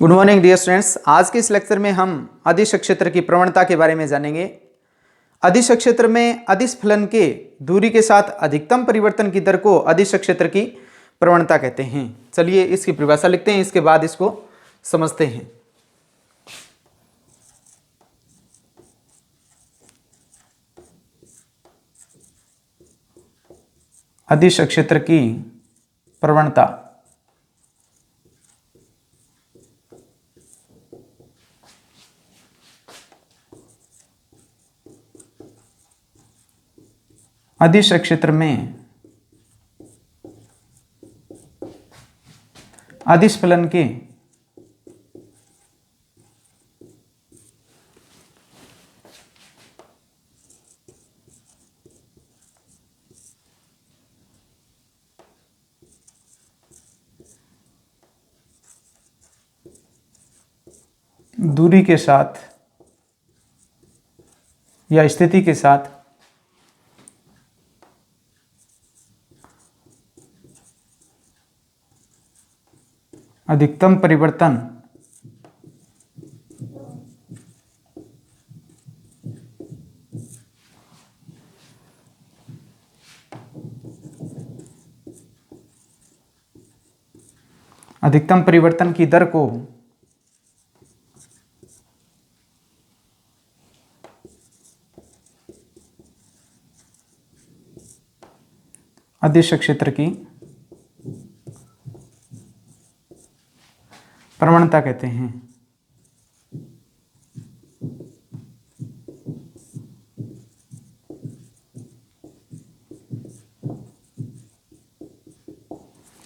Good morning dear students. आज के इस लेक्चर में हम अदिश क्षेत्र की प्रवणता के बारे में जानेंगे। अदिश क्षेत्र में अदिश फलन के दूरी के साथ अधिकतम परिवर्तन की दर को अदिश क्षेत्र की प्रवणता कहते हैं। चलिए इसकी परिभाषा लिखते हैं, इसके बाद इसको समझते हैं। अदिश क्षेत्र की प्रवणता। अदिश क्षेत्र में अदिश फलन के दूरी के साथ या स्थिति के साथ अधिकतम परिवर्तन की दर को अदिश क्षेत्र की प्रवणता कहते हैं।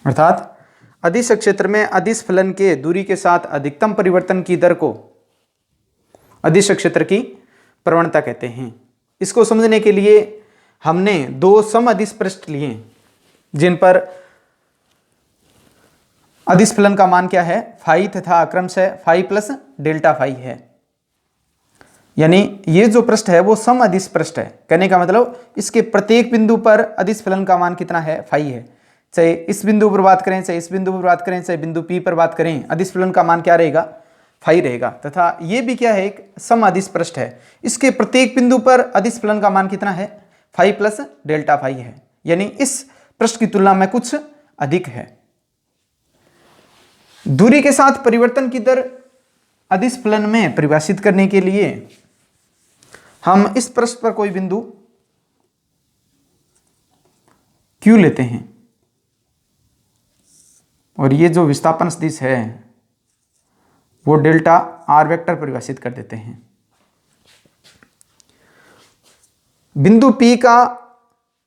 अर्थात अदिश क्षेत्र में अदिश फलन के दूरी के साथ अधिकतम परिवर्तन की दर को अदिश क्षेत्र की प्रवणता कहते हैं। इसको समझने के लिए हमने दो सम अदिश पृष्ठ लिए जिन पर अदिश फलन का मान क्या है, फाई तथा क्रमशः फाई प्लस डेल्टा फाई है। यानी ये जो पृष्ठ है वो सम अदिश पृष्ठ है। कहने का मतलब इसके प्रत्येक बिंदु पर अदिश फलन का मान कितना है, फाई है। चाहे इस बिंदु पर बात करें, चाहे इस बिंदु पर बात करें, चाहे बिंदु पी पर बात करें, अदिश फलन का मान क्या रहेगा, फाई रहेगा। तथा ये भी क्या है, एक सम अदिश पृष्ठ है। इसके प्रत्येक बिंदु पर अदिश फलन का मान कितना है, फाई प्लस डेल्टा फाई है। यानी इस पृष्ठ की तुलना में कुछ अधिक है। दूरी के साथ परिवर्तन की दर अदिश फलन में परिभाषित करने के लिए हम इस पृष्ठ पर कोई बिंदु Q लेते हैं और ये जो विस्थापन सदिश है वो डेल्टा आर वेक्टर परिभाषित कर देते हैं। बिंदु P का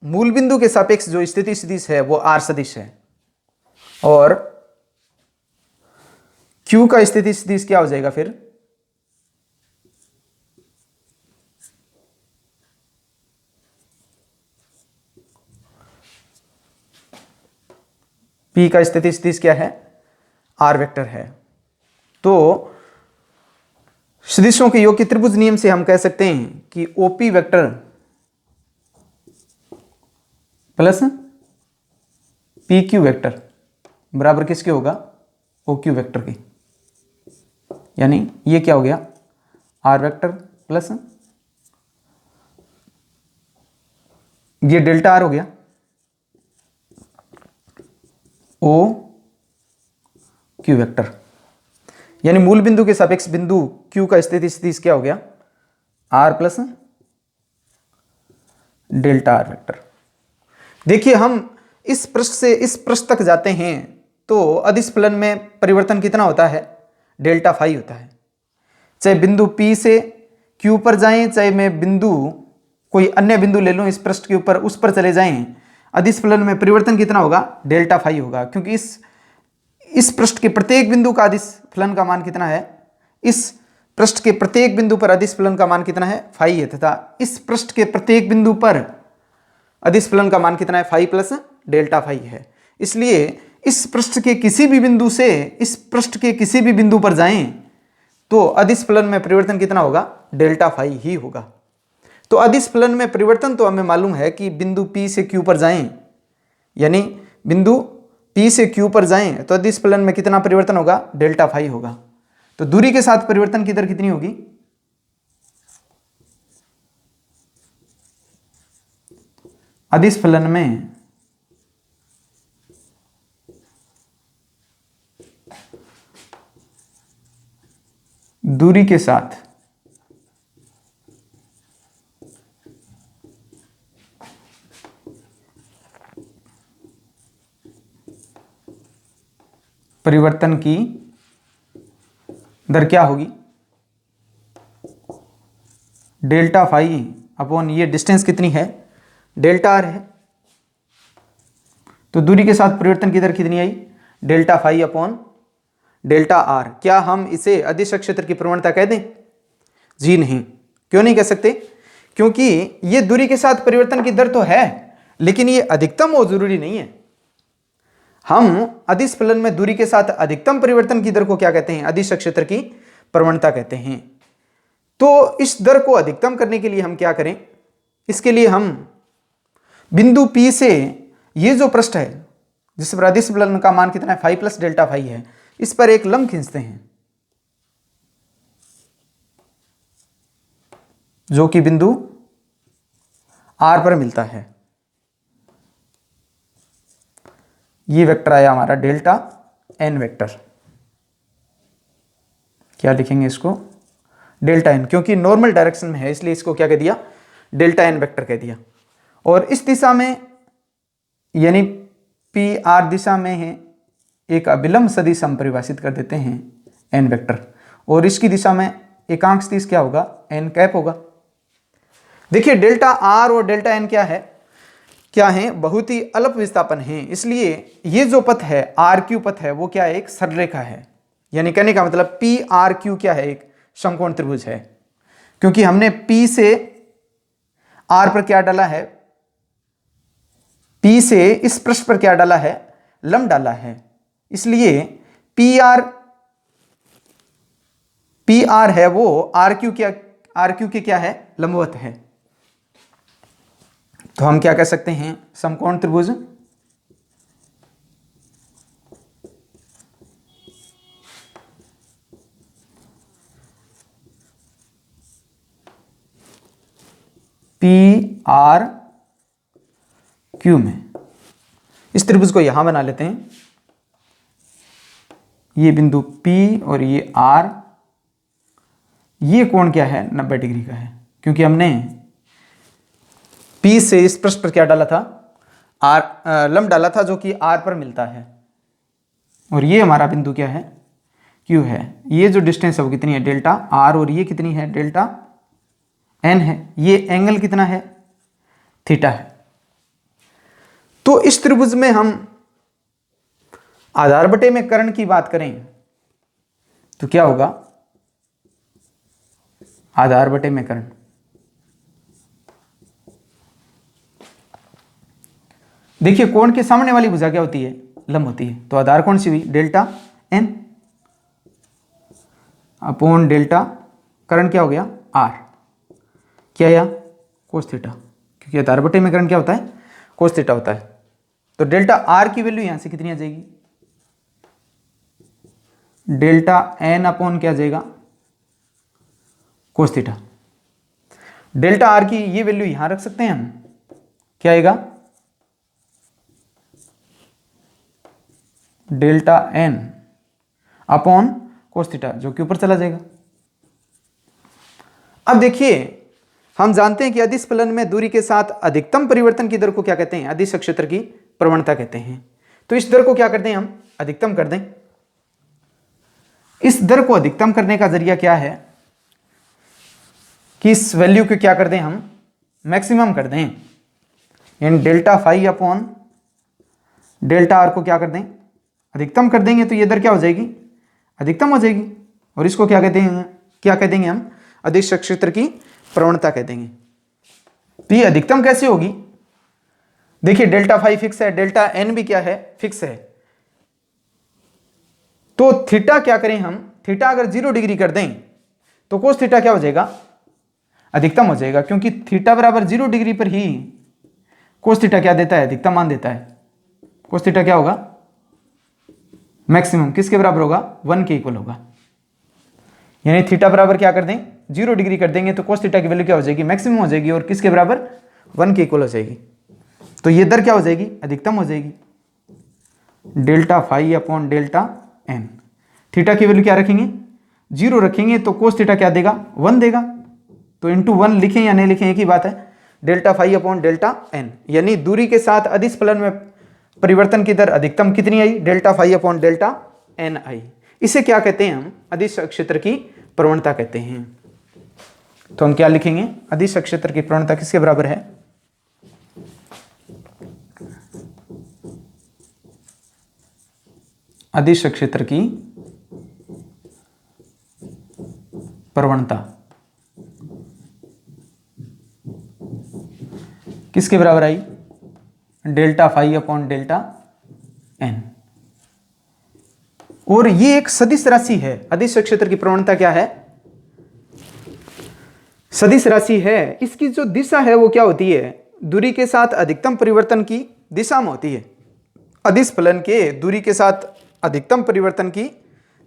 मूल बिंदु के सापेक्ष जो स्थिति सदिश है वो आर सदिश है और Q का स्थिति सदिश क्या हो जाएगा फिर, P का स्थिति सदिश क्या है, आर वेक्टर है। तो सदिशों के योग के त्रिभुज नियम से हम कह सकते हैं कि OP vector plus PQ vector बराबर किसके होगा, OQ वेक्टर की। यानी ये क्या हो गया, आर वेक्टर प्लस ये डेल्टा आर हो गया, ओ क्यू वेक्टर। यानी मूल बिंदु के सापेक्ष बिंदु Q का स्थिति सदिश क्या हो गया, r plus delta r vector. देखिए हम इस पृष्ठ से इस पृष्ठ तक जाते हैं तो अदिश फलन में परिवर्तन कितना होता है, डेल्टा फाई होता है। चाहे बिंदु P से Q पर जाएं, चाहे मैं बिंदु कोई अन्य बिंदु ले लूं इस पृष्ठ के ऊपर, उस पर चले जाएं, अदिश फलन में परिवर्तन कितना होगा, डेल्टा फाई होगा। क्योंकि इस पृष्ठ के प्रत्येक बिंदु का अदिश फलन का मान कितना है, इस पृष्ठ के प्रत्येक बिंदु पर अदिश फलन का मान कितना है, फाई है। तथा इस पृष्ठ के प्रत्येक बिंदु पर अदिश फलन का मान कितना है, फाई प्लस डेल्टा फाई है। इसलिए इस पृष्ठ के किसी भी बिंदु से इस पृष्ठ के किसी भी बिंदु पर जाएं तो अदिश फलन में परिवर्तन कितना होगा, डेल्टा फाई ही होगा। तो अदिश फलन में परिवर्तन तो हमें मालूम है कि बिंदु P से Q पर जाएं, यानी बिंदु P से Q पर जाएं तो अदिश फलन में कितना परिवर्तन होगा, डेल्टा फाई होगा। तो दूरी के साथ परिवर्तन की दर कितनी होगी? अदिश फलन में दूरी के साथ परिवर्तन की दर क्या होगी? डेल्टा फाई अपॉन ये डिस्टेंस कितनी है? डेल्टा आर है। तो दूरी के साथ परिवर्तन की दर कितनी आई? Delta phi upon delta r. क्या हम इसे अदिश क्षेत्र की प्रवणता कह दें? जी नहीं। क्यों नहीं कह सकते? क्योंकि ये दूरी के साथ परिवर्तन की दर तो है, लेकिन ये अधिकतम हो जरूरी नहीं है। हम अदिश फलन में दूरी के साथ अधिकतम परिवर्तन की दर को क्या कहते हैं? अदिश क्षेत्र की प्रवणता कहते हैं। तो इस दर को अधिकतम करने के लिए हम क्या करें? इसके लिए हम बिंदु P से ये जो पृष्ठ है जिस पर अदिश फलन का मान कितना है? फाई प्लस डेल्टा फाई है, इस पर एक लंब खींचते हैं जो कि बिंदु R पर मिलता है। ये वेक्टर आया हमारा डेल्टा n वेक्टर। क्या लिखेंगे इसको? डेल्टा n, क्योंकि नॉर्मल डायरेक्शन में है इसलिए इसको क्या कह दिया? डेल्टा n वेक्टर कह दिया। और इस दिशा में यानी PR दिशा में है एक अभिलंब सदिश हम परिभाषित कर देते हैं n वेक्टर, और इसकी दिशा में एकांक सदिश क्या होगा? n कैप होगा। देखिए डेल्टा R और डेल्टा n क्या है? बहुत ही अल्प विस्थापन है, इसलिए ये जो पथ है RQ पथ है वो क्या है? एक सरलरेखा है। यानी कहने का मतलब PRQ क्या है? एक समकोण त्रिभुज है, क्योंकि हमने P से R पर क्या डाला है? P से इस पृष्ठ पर क्या डाला है? लंब डाला है। इसलिए PR है वो RQ के क्या है? लंबवत है। तो हम क्या कह सकते हैं? समकोण त्रिभुज PRQ में इस त्रिभुज को यहां बना लेते हैं। ये बिंदु P और ये R, ये कोण क्या है? 90 डिग्री का है, क्योंकि हमने P से इस पृष्ठ पर क्या डाला था? लंब डाला था जो कि R पर मिलता है। और ये हमारा बिंदु क्या है? Q है। ये जो डिस्टेंस है वो कितनी है? डेल्टा R, और ये कितनी है? डेल्टा n है। ये एंगल कितना है? थीटा है। तो इस त्रिभुज में हम आधार बटे में कर्ण की बात करें तो क्या होगा? आधार बटे में कर्ण। देखिए कोण के सामने वाली भुजा क्या होती है? लंब होती है। तो आधार कौन सी हुई? डेल्टा n अपॉन डेल्टा कर्ण क्या हो गया? R। क्या आया? कोस थीटा, क्योंकि आधार बटे में कर्ण क्या होता है? कोस थीटा होता है। तो डेल्टा R की वैल्यू यहां से कितनी आ जाएगी? डेल्टा n अपॉन क्या आ जाएगा? Cos theta. डेल्टा R की ये वैल्यू यहां रख सकते हैं हम। क्या आएगा? Delta n upon cos theta, जो कि ऊपर चला जाएगा। अब देखिए हम जानते हैं कि अदिश फलन में दूरी के साथ अधिकतम परिवर्तन की दर को क्या कहते हैं? अदिश क्षेत्र की प्रवणता कहते हैं। तो इस दर को क्या करते हैं? हम अधिकतम कर दें। इस दर को अधिकतम करने का जरिया क्या है कि इस वैल्यू को क्या कर दें? हम मैक्सिमम कर दें। यानी delta phi upon delta r को क्या कर दें? अधिकतम कर देंगे। तो ये दर क्या हो जाएगी? अधिकतम हो जाएगी। और इसको क्या कहते हैं? क्या कह देंगे हम? अदिश क्षेत्र की प्रवणता कह देंगे। तो ये अधिकतम कैसे होगी? देखिए डेल्टा फाई फिक्स है, डेल्टा एन भी क्या है? फिक्स है। तो थीटा क्या करें हम? थीटा अगर 0 डिग्री कर दें तो कोस थीटा क्या हो जाएगा? अधिकतम हो जाएगा, क्योंकि थीटा बराबर 0 डिग्री पर ही कोस थीटा क्या देता है? अधिकतम मान देता है। कोस थीटा क्या होगा? मैक्सिमम किसके बराबर होगा? 1 के इक्वल होगा। यानी थीटा बराबर क्या कर दें, 0 डिग्री कर देंगे तो कोस थीटा की वैल्यू क्या हो जाएगी, मैक्सिमम हो जाएगी, और किसके बराबर, 1 के इक्वल हो जाएगी। तो ये दर क्या हो जाएगी, अधिकतम हो जाएगी, delta phi upon delta n. Theta की वैल्यू क्या रखेंगे, 0 रखेंगे तो कोस थीटा क्या देगा, 1 देगा। तो इंटू 1 लिखें या नहीं लिखें एक ही बात है, delta phi upon delta n. यानी दूरी के साथ अदिश फलन में परिवर्तन की दर अधिकतम कितनी आई, delta phi upon delta n आई। इसे क्या कहते हैं हम, अदिश क्षेत्र की प्रवणता कहते हैं। तो हम क्या लिखेंगे, अदिश क्षेत्र की प्रवणता किसके बराबर है, अदिश क्षेत्र की प्रवणता किसके बराबर आई, delta phi upon delta n. और ये एक सदिश राशि है, अदिश क्षेत्र की प्रवणता क्या है, सदिश राशि है। इसकी जो दिशा है वो क्या होती है, दूरी के साथ अधिकतम परिवर्तन की दिशा में होती है। अदिश फलन के दूरी के साथ अधिकतम परिवर्तन की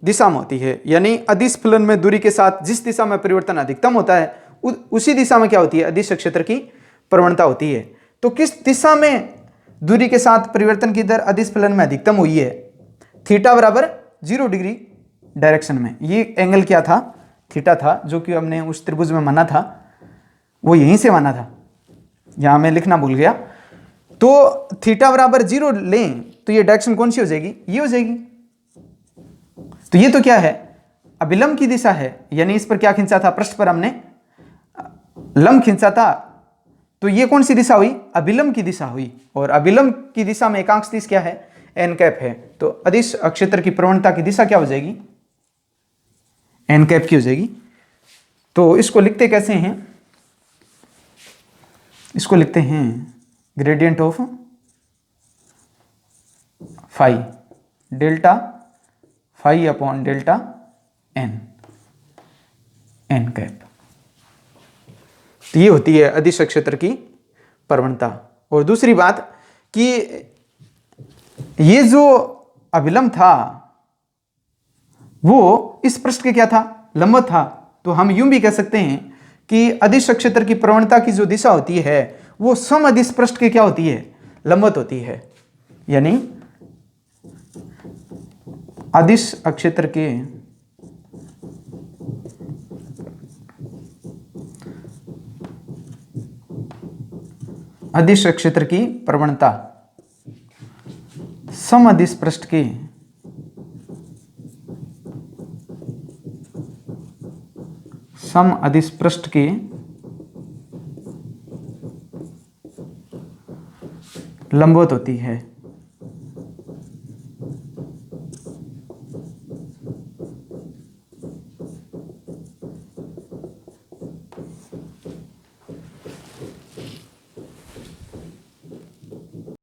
दिशा में होती है। यानी अदिश फलन में दूरी के साथ जिस दिशा में परिवर्तन अधिकतम होता है उसी दिशा में क्या होती है, अदिश क्षेत्र की प्रवणता होती है। तो किस दिशा में दूरी के साथ परिवर्तन की दर अदिश फलन में अधिकतम हुई है, थीटा बराबर 0 डिग्री डायरेक्शन में। ये एंगल क्या था, थीटा था, जो कि हमने उस त्रिभुज में माना था, वो यहीं से माना था, यहां मैं लिखना भूल गया। तो थीटा बराबर 0 लें तो ये डायरेक्शन कौन सी हो जाएगी, ये हो जाएगी। तो ये तो क्या है, अभिलंब की दिशा है। यानी इस पर क्या खींचा था, पृष्ठ पर हमने लंब खींचा था, तो ये कौन सी दिशा हुई, अभिलंब की दिशा हुई। और अभिलंब की दिशा में एकांश दिशा क्या है, एन कैप है। तो अदिश क्षेत्र की प्रवणता की दिशा क्या हो जाएगी, एन कैप की हो जाएगी। तो इसको लिखते कैसे हैं, इसको लिखते हैं gradient of phi, delta phi upon delta n, n cap. तो ये होती है अदिश क्षेत्र की प्रवणता। और दूसरी बात कि ये जो अभिलंब था वो इस पृष्ठ के क्या था, लंबवत था। तो हम यूं भी कह सकते हैं कि अदिश क्षेत्र की प्रवणता की जो दिशा होती है वो सम अदिश पृष्ठ के क्या होती है, लंबवत होती है। यानी अदिश क्षेत्र के अदिश क्षेत्र की प्रवणता सम अदिश पृष्ठ के सम अदिश पृष्ठ के लंबवत होती है।